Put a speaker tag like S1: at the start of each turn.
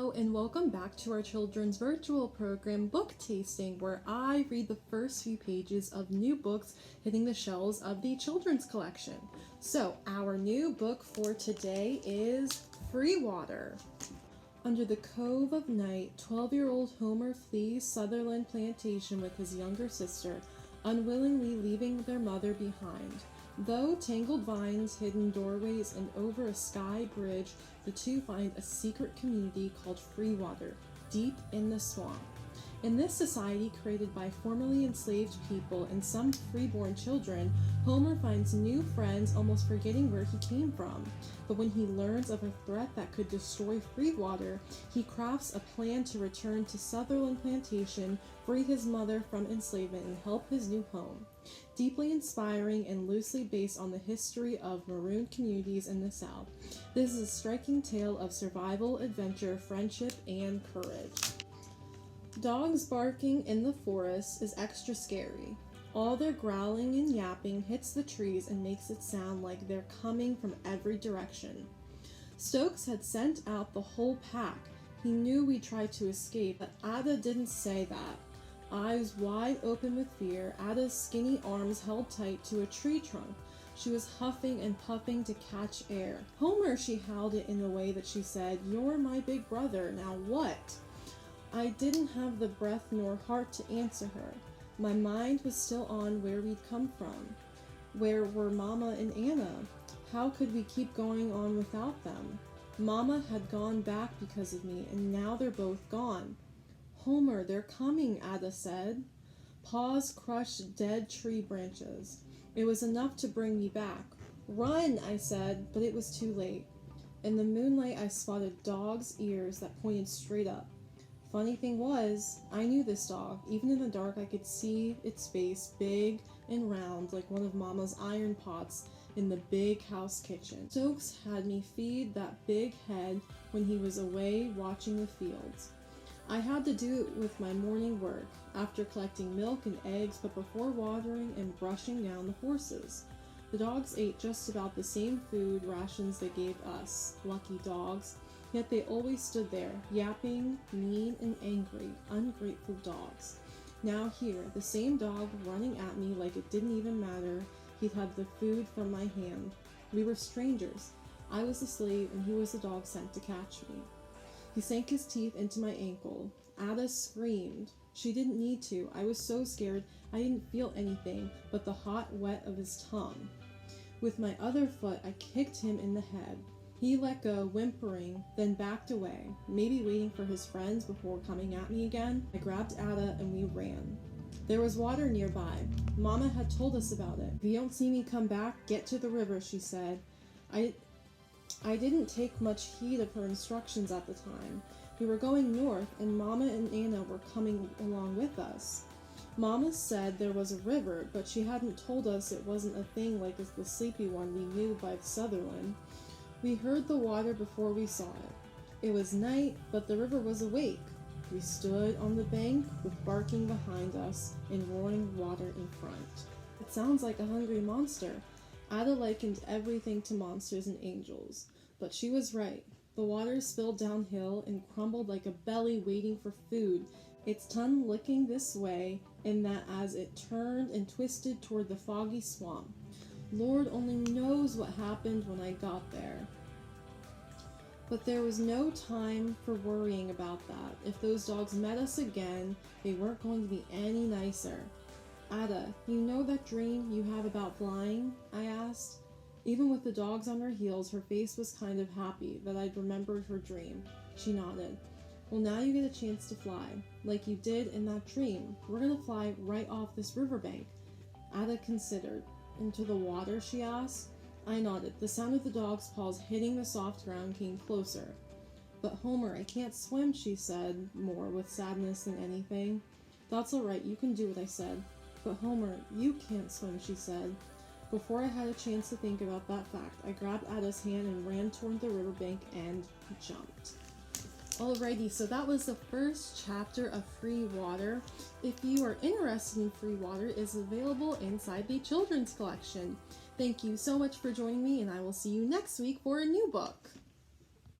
S1: Hello and welcome back to our children's virtual program Book Tasting, where I read the first few pages of new books hitting the shelves of the children's collection. So our new book for today is Freewater. Under the cove of night, 12-year-old Homer flees Southerland Plantation with his younger sister, unwillingly leaving their mother behind. Though tangled vines, hidden doorways, and over a sky bridge, the two find a secret community called Freewater, deep in the swamp. In this society created by formerly enslaved people and some freeborn children, Homer finds new friends, almost forgetting where he came from. But when he learns of a threat that could destroy Freewater, he crafts a plan to return to Southerland Plantation, free his mother from enslavement, and help his new home. Deeply inspiring and loosely based on the history of marooned communities in the South, this is a striking tale of survival, adventure, friendship, and courage. Dogs barking in the forest is extra scary. All their growling and yapping hits the trees and makes it sound like they're coming from every direction. Stokes had sent out the whole pack. He knew we tried to escape, but Ada didn't say that. Eyes wide open with fear, Ada's skinny arms held tight to a tree trunk. She was huffing and puffing to catch air. "Homer," she howled it in a way that she said, "You're my big brother, now what?" I didn't have the breath nor heart to answer her. My mind was still on where we'd come from. Where were Mama and Anna? How could we keep going on without them? Mama had gone back because of me, and now they're both gone. "Homer, they're coming," Ada said. Paws crushed dead tree branches. It was enough to bring me back. "Run," I said, but it was too late. In the moonlight, I spotted dog's ears that pointed straight up. Funny thing was, I knew this dog. Even in the dark, I could see its face, big and round, like one of Mama's iron pots in the big house kitchen. Stokes had me feed that big head when he was away watching the fields. I had to do it with my morning work, after collecting milk and eggs, but before watering and brushing down the horses. The dogs ate just about the same food rations they gave us, lucky dogs, yet they always stood there, yapping, mean and angry, ungrateful dogs. Now here, the same dog running at me like it didn't even matter he'd had the food from my hand. We were strangers. I was the slave and he was the dog sent to catch me. He sank his teeth into my ankle. Ada screamed. She didn't need to. I was so scared I didn't feel anything but the hot wet of his tongue. With my other foot, I kicked him in the head. He let go, whimpering, then backed away, maybe waiting for his friends before coming at me again. I grabbed Ada and we ran. There was water nearby. Mama had told us about it. "If you don't see me come back, get to the river," she said. I didn't take much heed of her instructions at the time. We were going north, and Mama and Anna were coming along with us. Mama said there was a river, but she hadn't told us it wasn't a thing like the sleepy one we knew by Southerland. We heard the water before we saw it. It was night, but the river was awake. We stood on the bank with barking behind us and roaring water in front. "It sounds like a hungry monster." Ada likened everything to monsters and angels, but she was right. The water spilled downhill and crumbled like a belly waiting for food, its tongue licking this way and that as it turned and twisted toward the foggy swamp. Lord only knows what happened when I got there. But there was no time for worrying about that. If those dogs met us again, they weren't going to be any nicer. "Ada, you know that dream you have about flying?" I asked. Even with the dogs on her heels, her face was kind of happy that I'd remembered her dream. She nodded. "Well, now you get a chance to fly, like you did in that dream. We're gonna fly right off this riverbank." Ada considered. "Into the water?" she asked. I nodded. The sound of the dog's paws hitting the soft ground came closer. "But Homer, I can't swim," she said, more with sadness than anything. "That's all right, you can do it," I said. "But Homer, you can't swim," she said. Before I had a chance to think about that fact, I grabbed Ada's hand and ran toward the riverbank and jumped. Alrighty, so that was the first chapter of Freewater. If you are interested in Freewater, it is available inside the children's collection. Thank you so much for joining me, and I will see you next week for a new book.